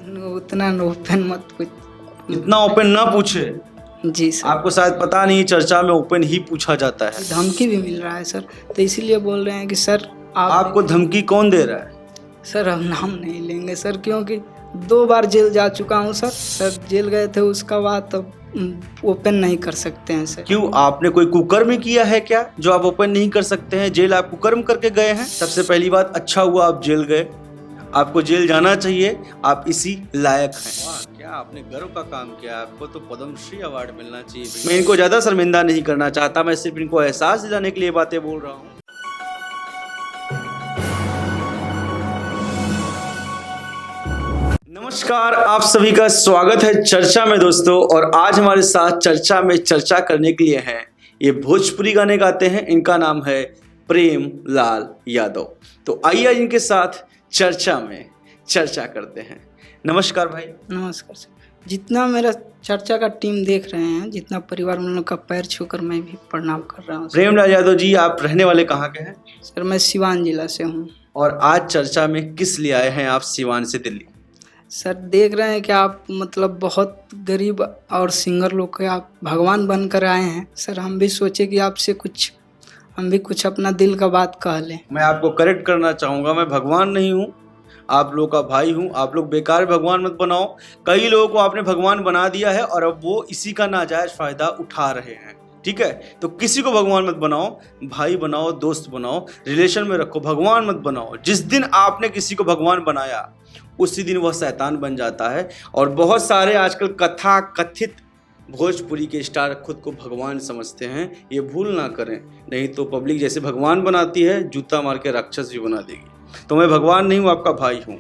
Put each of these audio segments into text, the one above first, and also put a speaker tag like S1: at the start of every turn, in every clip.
S1: उतना ओपन मत कुछ।
S2: इतना ओपन ना पूछे।
S1: जी सर,
S2: आपको शायद पता नहीं, चर्चा में ओपन ही पूछा जाता है।
S1: धमकी भी मिल रहा है सर, तो इसीलिए बोल रहे हैं कि सर आप
S2: आपको धमकी कौन दे रहा है?
S1: सर हम नाम नहीं लेंगे सर, क्योंकि 2 बार जेल जा चुका हूँ सर जेल गए थे, उसका बाद तब ओपन नहीं कर सकते हैं सर।
S2: क्यों, आपने कोई कुकर्म किया है क्या जो आप ओपन नहीं कर सकते हैं? जेल आप कुकर्म करके गए हैं? सबसे पहली बात, अच्छा हुआ आप जेल गए, आपको जेल जाना चाहिए, आप इसी लायक हैं। वाह, क्या आपने गर्व का काम किया, आपको तो पद्मश्री अवार्ड मिलना चाहिए। मैं इनको ज्यादा शर्मिंदा नहीं करना चाहता, मैं सिर्फ इनको एहसास दिलाने के लिए बातें बोल रहा हूँ। नमस्कार, आप सभी का स्वागत है चर्चा में दोस्तों। और आज हमारे साथ चर्चा में चर्चा करने के लिए हैं, ये भोजपुरी गाने गाते हैं, इनका नाम है प्रेम लाल यादव। तो आइए इनके साथ चर्चा में चर्चा करते हैं। नमस्कार भाई।
S1: नमस्कार सर। जितना मेरा चर्चा का टीम देख रहे हैं, जितना परिवार उन लोग का पैर छूकर मैं भी प्रणाम कर रहा हूँ सर।
S2: प्रेम लाल यादव जी, आप रहने वाले कहाँ के हैं?
S1: सर मैं सिवान जिला से हूँ।
S2: और आज चर्चा में किस लिए आए हैं आप सिवान से दिल्ली?
S1: सर देख रहे हैं कि आप मतलब बहुत गरीब और सिंगर लोग के आप भगवान बनकर आए हैं सर। हम भी सोचे कि आपसे हम भी कुछ अपना दिल का बात कह लें।
S2: मैं आपको करेक्ट करना चाहूँगा, मैं भगवान नहीं हूँ, आप लोग का भाई हूँ। आप लोग बेकार भगवान मत बनाओ। कई लोगों को आपने भगवान बना दिया है और अब वो इसी का नाजायज फायदा उठा रहे हैं, ठीक है? तो किसी को भगवान मत बनाओ, भाई बनाओ, दोस्त बनाओ, रिलेशन में रखो, भगवान मत बनाओ। जिस दिन आपने किसी को भगवान बनाया उसी दिन वह शैतान बन जाता है। और बहुत सारे आजकल कथा कथित भोजपुरी के स्टार खुद को भगवान समझते हैं, ये भूल ना करें, नहीं तो पब्लिक जैसे भगवान बनाती है, जूता मार के राक्षस भी बना देगी। तो मैं भगवान नहीं हूँ, आपका भाई हूँ।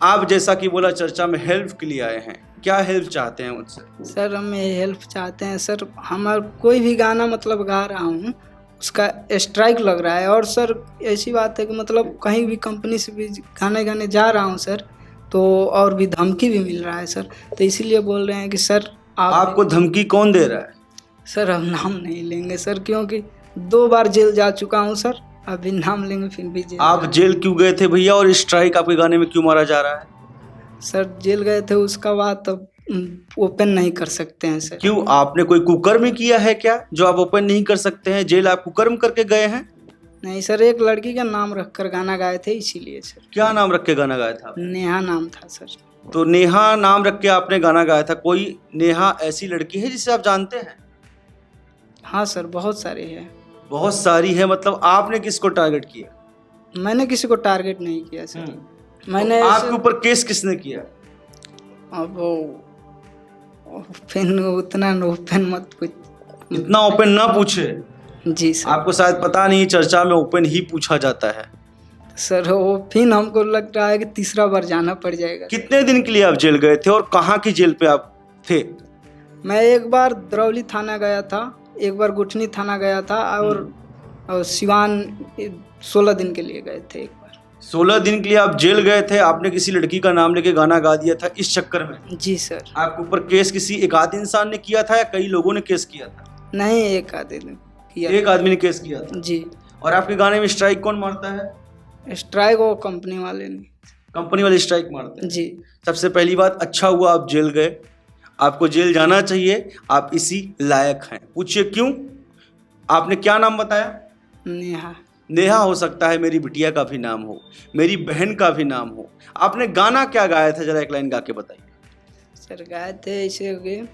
S2: आप जैसा कि बोला चर्चा में हेल्प के लिए आए हैं, क्या हेल्प चाहते हैं मुझसे?
S1: सर हम ये हेल्प चाहते हैं सर, हमारा कोई भी गाना मतलब गा रहा हूँ उसका स्ट्राइक लग रहा है। और सर ऐसी बात है कि मतलब कहीं भी कंपनी से भी गाने जा रहा हूँ सर, तो और भी धमकी भी मिल रहा है सर, तो इसीलिए बोल रहे हैं कि सर
S2: आपको धमकी कौन दे रहा है?
S1: सर हम नाम नहीं लेंगे सर, क्योंकि 2 बार जेल जा चुका हूँ सर, अभी नाम लेंगे फिर भी जेल।
S2: आप जेल क्यों गए थे भैया, और स्ट्राइक आपके गाने में क्यों मारा जा रहा है?
S1: सर जेल गए थे, उसका बाद तब ओपन नहीं कर सकते हैं सर।
S2: क्यों, आपने कोई कुकर्म किया है क्या जो आप ओपन नहीं कर सकते हैं? जेल आप कुकर्म करके गए हैं?
S1: नहीं सर, एक लड़की का नाम रखकर गाना गाए थे, इसीलिए सर।
S2: क्या नाम रख के गाना गाया था?
S1: नेहा नाम था सर।
S2: तो नेहा नाम रख के आपने गाना गाया था। कोई नेहा ऐसी लड़की है जिसे आप जानते हैं?
S1: हाँ सर, बहुत सारे हैं।
S2: बहुत सारी है, मतलब आपने किसको टारगेट किया?
S1: मैंने किसी को टारगेट नहीं किया सर। मैंने
S2: तो आपके ऊपर केस किसने किया?
S1: अब फिर उतना ओपन मत कुछ।
S2: इतना ओपन ना पूछे।
S1: जी सर।
S2: आपको शायद पता नहीं, चर्चा में ओपन ही पूछा जाता है।
S1: सर वो फिर हमको लग रहा है कि तीसरा बार जाना पड़ जाएगा।
S2: कितने दिन के लिए आप जेल गए थे और कहाँ की जेल पे आप थे?
S1: मैं एक बार दरौली थाना गया था, एक बार गुठनी थाना गया था, और सिवान 16 दिन के लिए गए थे एक बार।
S2: 16 दिन के लिए आप जेल गए थे। आपने किसी लड़की का नाम लेके गाना गा दिया था इस चक्कर में?
S1: जी सर।
S2: आपके ऊपर केस किसी एक आध इंसान ने किया था या कई लोगों ने केस किया था?
S1: नहीं, एक आदमी ने किया।
S2: एक आदमी ने केस किया था
S1: जी।
S2: और आपके गाने में स्ट्राइक कौन मारता है?
S1: स्ट्राइक वो कंपनी वाले ने।
S2: कंपनी वाले स्ट्राइक मारते हैं?
S1: जी।
S2: सबसे पहली बात, अच्छा हुआ आप जेल गए, आपको जेल जाना चाहिए, आप इसी लायक हैं। पूछिए क्यों? आपने क्या नाम बताया?
S1: नेहा।
S2: नेहा हो सकता है मेरी बिटिया का भी नाम हो, मेरी बहन का भी नाम हो। आपने गाना क्या गाया था, जरा एक लाइन गा के बताइए।
S1: सर गाए थे ऐसे हो,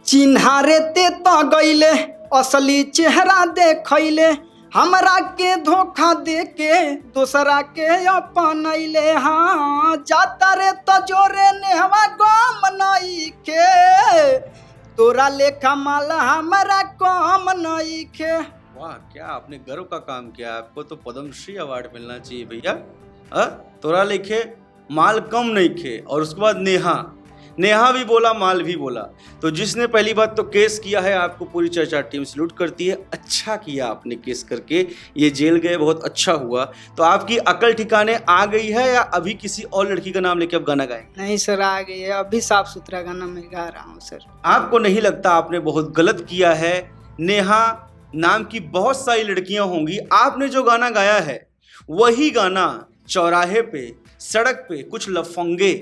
S1: चिन्हारे ते तो गईले असली चेहरा देखैले, हमरा के धोखा दे के दूसरा के अपनैले। हाँ जाता रे तो जोरे नेहवा गम नहीं के, तोरा लेखा माल हमरा कम नहीं के।
S2: वाह, क्या आपने गर्व का काम किया, आपको तो पद्मश्री अवार्ड मिलना चाहिए भैया। तोरा लेखे माल कम नहीं खे, और उसके बाद नेहा भी बोला, माल भी बोला। तो जिसने पहली बात तो केस किया है, आपको पूरी चर्चा टीम सैल्यूट करती है। अच्छा किया आपने केस करके, ये जेल गए, बहुत अच्छा हुआ। तो आपकी अकल ठिकाने आ गई है या अभी किसी और लड़की का नाम लेके आप गाना गाएंगे?
S1: नहीं सर, आ गई है, अभी साफ सुथरा गाना मैं गा रहा हूँ सर।
S2: आपको नहीं लगता आपने बहुत गलत किया है? नेहा नाम की बहुत सारी लड़कियां होंगी, आपने जो गाना गाया है वही गाना चौराहे पे, सड़क पे कुछ लफंगे,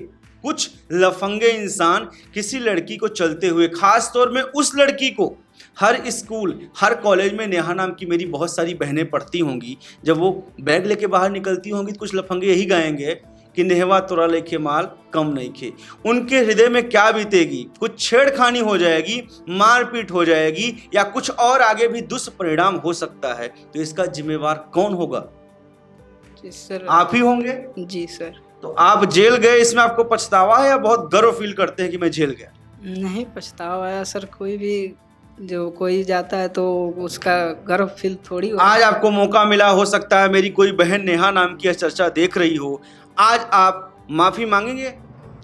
S2: कुछ लफंगे इंसान किसी लड़की को चलते हुए, खास तौर में उस लड़की को, हर स्कूल हर कॉलेज में नेहा नाम की मेरी बहुत सारी बहनें पढ़ती होंगी, जब वो बैग लेके बाहर निकलती होंगी तो कुछ लफंगे यही गाएंगे कि नेहवा तोरा लेके माल कम नहीं खे। उनके हृदय में क्या बीतेगी, कुछ छेड़खानी हो जाएगी, मारपीट हो जाएगी, या कुछ और आगे भी दुष्परिणाम हो सकता है। तो इसका जिम्मेवार कौन होगा?
S1: जी सर।
S2: आप ही होंगे।
S1: जी सर।
S2: तो आप जेल गए, इसमें आपको पछतावा है या बहुत गर्व फील करते हैं कि मैं जेल गया?
S1: नहीं पछतावा है सर, कोई भी जो कोई जाता है तो उसका गर्व फील थोड़ी हो।
S2: आज आपको मौका मिला, हो सकता है मेरी कोई बहन नेहा नाम की चर्चा देख रही हो, आज आप माफी मांगेंगे?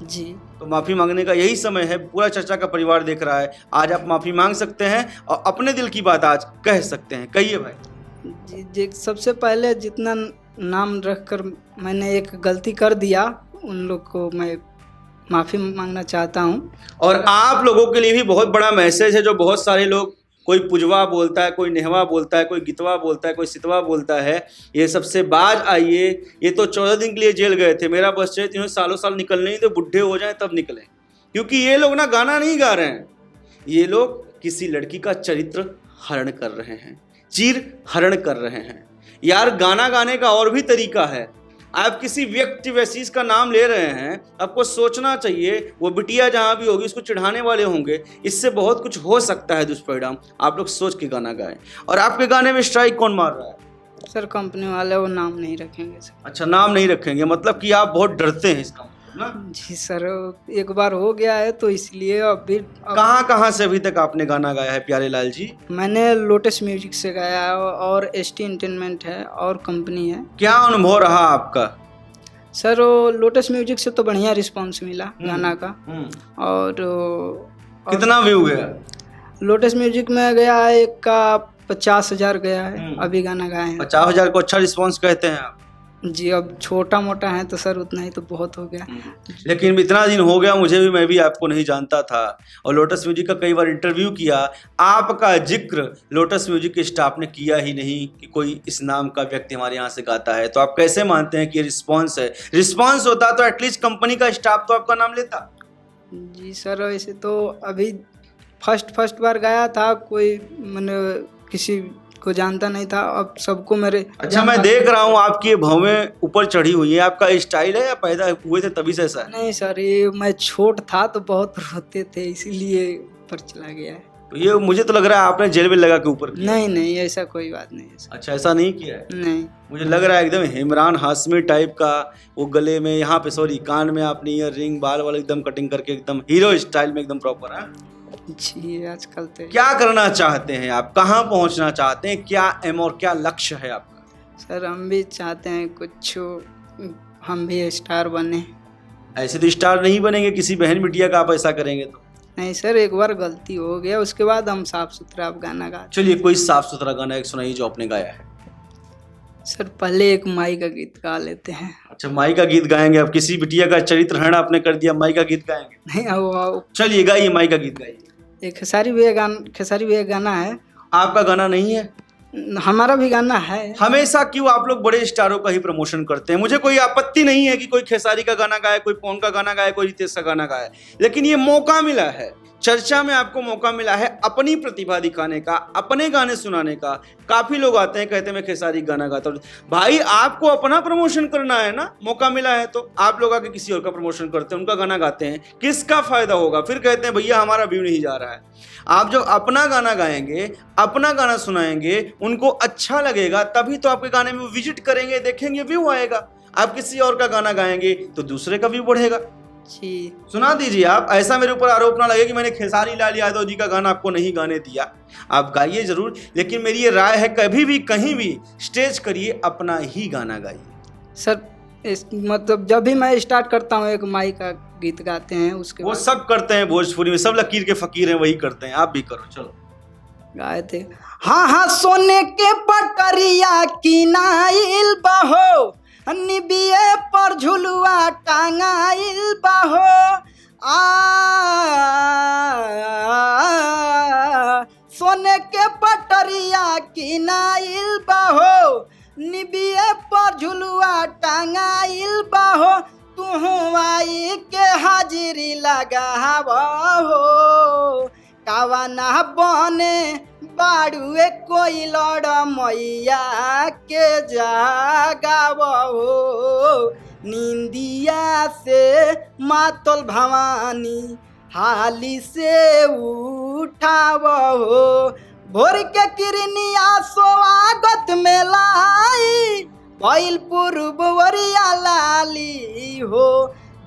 S1: जी।
S2: तो माफी मांगने का यही समय है, पूरा चर्चा का परिवार देख रहा है, आज आप माफी मांग सकते हैं और अपने दिल की बात आज कह सकते हैं। कहिए भाई।
S1: जी जी, सबसे पहले जितना नाम रखकर मैंने एक गलती कर दिया, उन लोग को मैं माफ़ी मांगना चाहता हूँ।
S2: और आप लोगों के लिए भी बहुत बड़ा मैसेज है, जो बहुत सारे लोग, कोई पुजवा बोलता है, कोई नेहवा बोलता है, कोई गितवा बोलता है, कोई सितवा बोलता है, ये सबसे बाज आइए। ये तो 14 दिन के लिए जेल गए थे, मेरा बस चाहिए इन्हें सालों साल निकलने ही तो बुढ़े हो जाएं तब निकलें। क्योंकि ये लोग ना गाना नहीं गा रहे हैं, ये लोग किसी लड़की का चरित्र हरण कर रहे हैं, चीर हरण कर रहे हैं। यार गाना गाने का और भी तरीका है। आप किसी व्यक्ति वैसीज का नाम ले रहे हैं, आपको सोचना चाहिए, वो बिटिया जहाँ भी होगी उसको चिढ़ाने वाले होंगे, इससे बहुत कुछ हो सकता है दुष्परिणाम। आप लोग सोच के गाना गाएं। और आपके गाने में स्ट्राइक कौन मार रहा है?
S1: सर कंपनी वाले वो नाम नहीं रखेंगे सर।
S2: अच्छा, नाम नहीं रखेंगे, मतलब कि आप बहुत डरते हैं इसका ना?
S1: जी सर, एक बार हो गया है तो इसलिए अभी
S2: कहाँ से अभी तक आपने गाना गाया है प्यारे लाल जी?
S1: मैंने लोटस म्यूजिक से गाया है और एसटी एंटरटेनमेंट है और कंपनी है।
S2: क्या अनुभव रहा आपका?
S1: सर वो लोटस म्यूजिक से तो बढ़िया रिस्पांस मिला गाना का। और
S2: कितना व्यू गया?
S1: लोटस म्यूजिक में गया है एक का 50,000 गया है, अभी गाना गाए हैं।
S2: 50,000 को अच्छा रिस्पांस कहते हैं आप?
S1: जी, अब छोटा मोटा है तो सर उतना ही तो बहुत हो गया।
S2: लेकिन इतना दिन हो गया मुझे भी, मैं भी आपको नहीं जानता था, और लोटस म्यूजिक का कई बार इंटरव्यू किया, आपका जिक्र लोटस म्यूजिक के स्टाफ ने किया ही नहीं कि कोई इस नाम का व्यक्ति हमारे यहाँ से गाता है। तो आप कैसे मानते हैं कि ये रिस्पॉन्स है? रिस्पॉन्स होता तो एटलीस्ट कंपनी का स्टाफ तो आपका नाम लेता।
S1: जी सर, ऐसे तो अभी फर्स्ट बार गाया था, कोई मैंने किसी को जानता नहीं था, अब सबको मेरे।
S2: अच्छा, मैं देख रहा हूँ आपकी भवें ऊपर चढ़ी हुई है, आपका स्टाइल है या पैदा हुए थे तभी से ऐसा है?
S1: नहीं सर, ये मैं छोट था तो बहुत रोते थे इसीलिए ऊपर चला गया है।
S2: तो ये मुझे तो लग रहा है आपने जेल में लगा के ऊपर किया।
S1: नहीं ऐसा कोई बात नहीं है सर।
S2: अच्छा, ऐसा नहीं किया है?
S1: नहीं,
S2: मुझे लग रहा है एकदम इमरान हाशमी टाइप का, वो गले में यहाँ पे सॉरी कान में आपने ईयर रिंग, बाल वाले एकदम कटिंग करके एकदम हीरो स्टाइल में एकदम प्रॉपर है।
S1: जी, आजकल तो
S2: क्या करना चाहते हैं आप, कहाँ पहुँचना चाहते हैं, क्या एम और क्या लक्ष्य है आपका?
S1: सर हम भी चाहते हैं कुछ, हम भी स्टार बने।
S2: ऐसे तो स्टार नहीं बनेंगे किसी बहन बिटिया का आप ऐसा करेंगे तो।
S1: नहीं सर, एक बार गलती हो गया, उसके बाद हम साफ सुथरा आप गाना गा।
S2: चलिए कोई साफ सुथरा गाना एक सुनाइए जो आपने गाया है।
S1: सर पहले एक माई का गीत गा लेते हैं।
S2: अच्छा, माई का गीत गाएंगे? अब किसी बिटिया का चरित्र हरण आपने कर दिया, माई का गीत गाएंगे?
S1: नहीं, आओ
S2: चलिए गाइए, माई का गीत गाइए।
S1: एक खेसारी भैया गाना है।
S2: आपका गाना नहीं है?
S1: हमारा भी गाना है।
S2: हमेशा क्यों आप लोग बड़े स्टारों का ही प्रमोशन करते हैं? मुझे कोई आपत्ति नहीं है कि कोई खेसारी का गाना गाए, कोई पवन का गाना गाए, कोई रितेश का गाना गाए, लेकिन ये मौका मिला है, चर्चा में आपको मौका मिला है अपनी प्रतिभा दिखाने का, अपने गाने सुनाने का। काफी लोग आते हैं, कहते हैं मैं खेसारी गाना गाता हूँ। भाई आपको अपना प्रमोशन करना है ना, मौका मिला है तो। आप लोग आके किसी और का प्रमोशन करते हैं, उनका गाना गाते हैं, किसका फायदा होगा? फिर कहते हैं भैया हमारा व्यू नहीं जा रहा है। आप जब अपना गाना गाएंगे, अपना गाना सुनाएंगे, उनको अच्छा लगेगा, तभी तो आपके गाने में विजिट करेंगे, देखेंगे, व्यू आएगा। आप किसी और का गाना गाएंगे तो दूसरे का व्यू बढ़ेगा।
S1: जी,
S2: सुना दीजिए आप, ऐसा मेरे ऊपर आरोप ना लगे कि मैंने खेसारी लाल यादव जी का गाना आपको नहीं गाने दिया। आप गाइए जरूर, लेकिन मेरी ये राय है कभी भी कहीं भी स्टेज करिए, अपना ही गाना गाइए।
S1: सर मतलब जब भी मैं स्टार्ट करता हूँ एक माई का गीत गाते हैं, उसके
S2: वो सब करते हैं भोजपुरी में, सब लकीर के फकीर हैं, वही करते हैं, आप भी करो। चलो
S1: गाए थे। हाँ सोने के पटरिया किनाइल बहो, निबिये पर झुलुआ टांगाइल बहो। सोने के पटरिया किनाइल बहो, निबिये पर झुलुआ टांगाइल बहो। तू आई के हाजिरी लगाव हो कावना बने बाड़ुए कोई लड़ मैया के जागाव हो निंदिया से मातल भवानी हाली से उठाव हो भोर के किरनिया स्वागत में लाई भइल पूर्वरिया लाली हो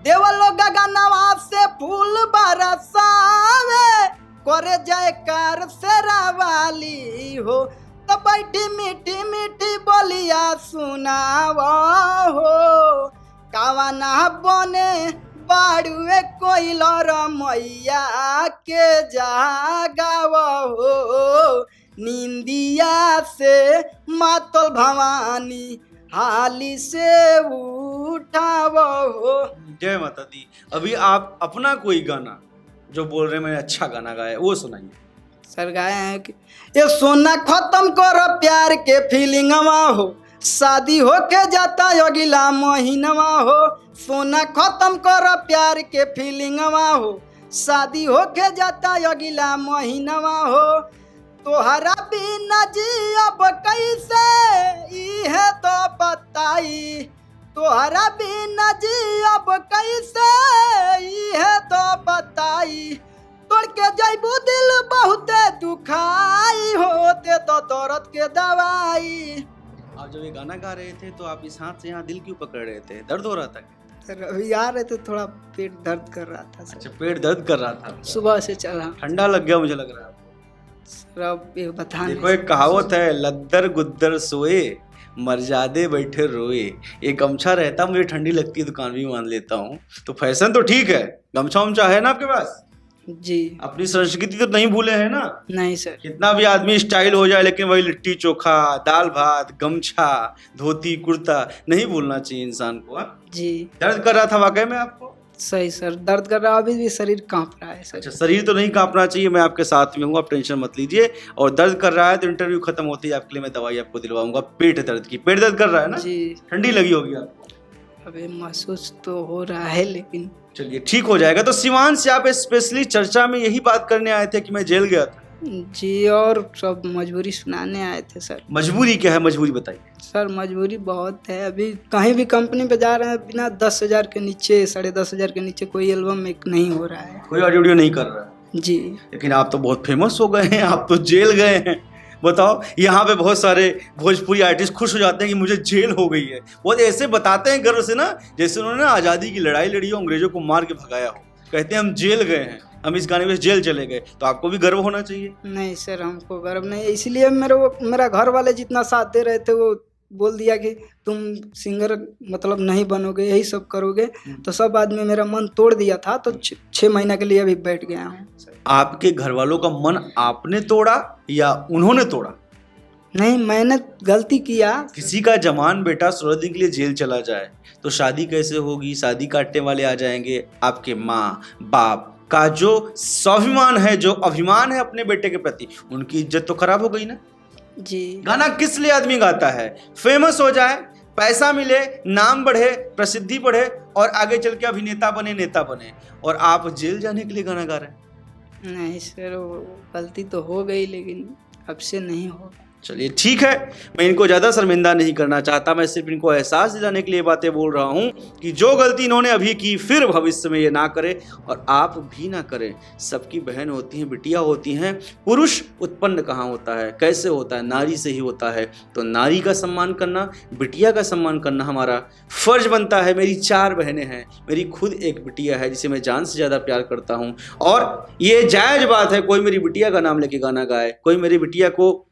S1: देवलो गगनवा से फूल बरसावे करे जयकार शेरावाली हो तो बैठी मीठी मीठी बोलिया सुनाव हो कावना बने बाड़ुए कोई लर मैया के जागाव हो निंदिया से मातल भवानी हाली से उठाव हो।
S2: जय माता दी। अभी आप अपना कोई गाना जो बोल रहे हैं मैंने अच्छा गाना गाया वो सुनाइए।
S1: सर गाए हैं कि ये सोना खत्म करो प्यार के फीलिंगवा हो शादी होके जाता अगला महीनवा हो सोना खत्म करो प्यार के फीलिंगवा हो शादी होके जाता अगला महीनवा हो तोहरा बिना जियब कैसे इहे तो बताई तोहरा बिना जियब कैसे इहे तो बताई तोड़ के जैबू दिल बहुते दुखाई होते तो दर्द के दवाई।
S2: आप जब ये गाना गा रहे थे तो आप इस हाथ से यहाँ दिल क्यों पकड़ रहे थे? दर्द हो रहा था क्या?
S1: सर अभी आ रहे थे थोड़ा पेट दर्द कर रहा था सर।
S2: अच्छा पेट दर्द कर रहा था
S1: सुबह से चला
S2: ठंडा लग गया मुझे लग रहा है।
S1: सर अब ये बता
S2: देखो एक कहावत है लद्दर गुद्दर सोए मर्जादे बैठे रोए। ये गमछा रहता मुझे ठंडी लगती है दुकान भी मान लेता हूँ तो फैशन तो ठीक है गमछा उमछा है ना आपके पास?
S1: जी
S2: अपनी संस्कृति तो नहीं भूले हैं ना?
S1: नहीं सर।
S2: कितना भी आदमी स्टाइल हो जाए लेकिन वही लिट्टी चोखा दाल भात गमछा धोती कुर्ता नहीं भूलना चाहिए इंसान को।
S1: जी
S2: दर्द कर रहा था वाकई में आपको?
S1: सही सर दर्द कर रहा अभी भी शरीर कांप रहा है सर।
S2: अच्छा शरीर तो नहीं कांपना चाहिए मैं आपके साथ में हूँ आप टेंशन मत लीजिए और दर्द कर रहा है तो इंटरव्यू खत्म होते ही आपके लिए मैं दवाई आपको दिलवाऊंगा पेट दर्द की। पेट दर्द कर रहा है ना? जी। ठंडी लगी होगी आपको?
S1: अभी महसूस तो हो रहा है लेकिन
S2: चलिए ठीक हो जाएगा। तो सिवान से आप स्पेशली चर्चा में यही बात करने आए थे कि मैं जेल गया था?
S1: जी और सब मजबूरी सुनाने आए थे सर।
S2: मजबूरी क्या है मजबूरी बताइए।
S1: सर मजबूरी बहुत है अभी कहीं भी कंपनी पे जा रहे हैं बिना 10,000 के नीचे 10,500 के नीचे कोई एल्बम मेक नहीं हो रहा है
S2: कोई ऑडियो नहीं कर रहा है।
S1: जी
S2: लेकिन आप तो बहुत फेमस हो गए हैं आप तो जेल गए हैं। बताओ यहाँ पे बहुत सारे भोजपुरी आर्टिस्ट खुश हो जाते हैं कि मुझे जेल हो गई है बहुत ऐसे बताते हैं गर्व से ना जैसे उन्होंने ना आज़ादी की लड़ाई लड़ी हो अंग्रेजों को मार के भगाया हो कहते हैं हम जेल गए हैं हम इस गाने में जेल चले गए तो आपको भी गर्व होना चाहिए।
S1: नहीं सर हमको गर्व नहीं इसलिए मेरा घर वाले जितना साथ दे रहे थे वो बोल दिया कि तुम सिंगर मतलब नहीं बनोगे यही सब करोगे तो सब आदमी मेरा मन तोड़ दिया था तो 6 महीना के लिए अभी बैठ गया हूँ।
S2: आपके घर वालों का मन आपने तोड़ा या उन्होंने तोड़ा?
S1: नहीं मैंने गलती किया।
S2: किसी का जवान बेटा 16 दिन के लिए जेल चला जाए तो शादी कैसे होगी? शादी काटने वाले आ जाएंगे। आपके माँ बाप का जो स्वाभिमान है जो अभिमान है अपने बेटे के प्रति उनकी इज्जत तो खराब हो गई ना।
S1: जी
S2: गाना किस लिए आदमी गाता है? फेमस हो जाए पैसा मिले नाम बढ़े प्रसिद्धि बढ़े और आगे चल के अभिनेता बने नेता बने और आप जेल जाने के लिए गाना गा रहे हैं।
S1: नहीं सर वो गलती तो हो गई लेकिन अब से नहीं होगा।
S2: चलिए ठीक है मैं इनको ज़्यादा शर्मिंदा नहीं करना चाहता मैं सिर्फ इनको एहसास दिलाने के लिए बातें बोल रहा हूँ कि जो गलती इन्होंने अभी की फिर भविष्य में ये ना करें और आप भी ना करें। सबकी बहन होती हैं बिटिया होती हैं। पुरुष उत्पन्न कहाँ होता है कैसे होता है? नारी से ही होता है। तो नारी का सम्मान करना बिटिया का सम्मान करना हमारा फर्ज बनता है। मेरी 4 बहनें हैं मेरी खुद एक बिटिया है जिसे मैं जान से ज़्यादा प्यार करता हूँ और ये जायज़ बात है कोई मेरी बिटिया का नाम लेके गाना गाए कोई मेरी बिटिया को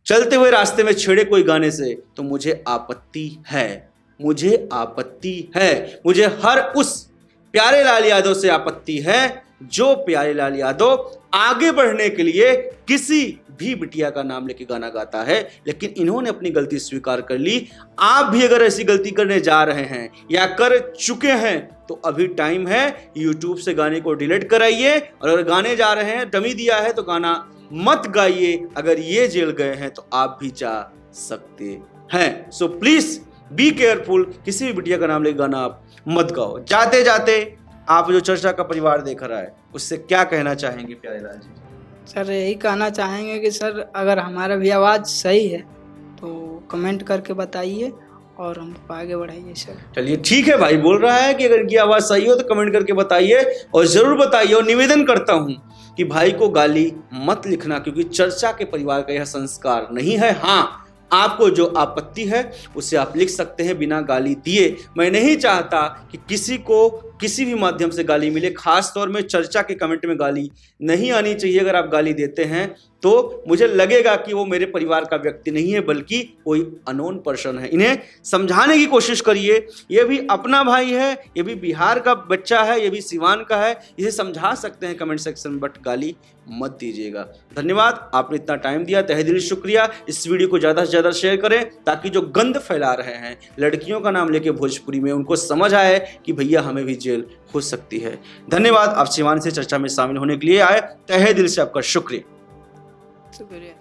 S2: चलते हुए रास्ते में छेड़े कोई गाने से तो मुझे आपत्ति है मुझे हर उस प्यारे लाल यादव से आपत्ति है जो प्यारे लाल यादव आगे बढ़ने के लिए किसी भी बिटिया का नाम लेके गाना गाता है। लेकिन इन्होंने अपनी गलती स्वीकार कर ली। आप भी अगर ऐसी गलती करने जा रहे हैं या कर चुके हैं तो अभी टाइम है YouTube से गाने को डिलीट कराइए और अगर गाने जा रहे हैं डमी दिया है तो गाना मत गाइए। अगर ये जेल गए हैं तो आप भी जा सकते हैं। सो प्लीज बी केयरफुल, किसी भी बिटिया का नाम लेके गाना आप मत गाओ। जाते जाते आप जो चर्चा का परिवार देख रहा है उससे क्या कहना चाहेंगे प्यारेलाल जी?
S1: सर यही कहना चाहेंगे कि सर अगर हमारा भी आवाज़ सही है तो कमेंट करके बताइए और हमको आगे बढ़ाइए सर।
S2: चलिए ठीक है, भाई बोल रहा है कि अगर इनकी आवाज़ सही हो तो कमेंट करके बताइए और ज़रूर बताइए। और निवेदन करता हूं कि भाई को गाली मत लिखना, क्योंकि चर्चा के परिवार का यह संस्कार नहीं है। हाँ, आपको जो आपत्ति है उसे आप लिख सकते हैं बिना गाली दिए। मैं नहीं चाहता कि किसी को किसी भी माध्यम से गाली मिले, खास तौर में चर्चा के कमेंट में गाली नहीं आनी चाहिए। अगर आप गाली देते हैं तो मुझे लगेगा कि वो मेरे परिवार का व्यक्ति नहीं है बल्कि कोई अननोन पर्सन है। इन्हें समझाने की कोशिश करिए, ये भी अपना भाई है, ये भी बिहार का बच्चा है, ये भी सिवान का है, इसे समझा सकते हैं कमेंट सेक्शन में, बट गाली मत दीजिएगा। धन्यवाद, आपने इतना टाइम दिया, तहे दिल शुक्रिया। इस वीडियो को ज़्यादा से ज़्यादा शेयर करें ताकि जो गंद फैला रहे हैं लड़कियों का नाम लेके भोजपुरी में, उनको समझ आए कि भैया हमें भी जेल हो सकती है। धन्यवाद, आप सिवान से चर्चा में शामिल होने के लिए आए, तहे दिल से आपका शुक्रिया।
S1: शुक्रिया।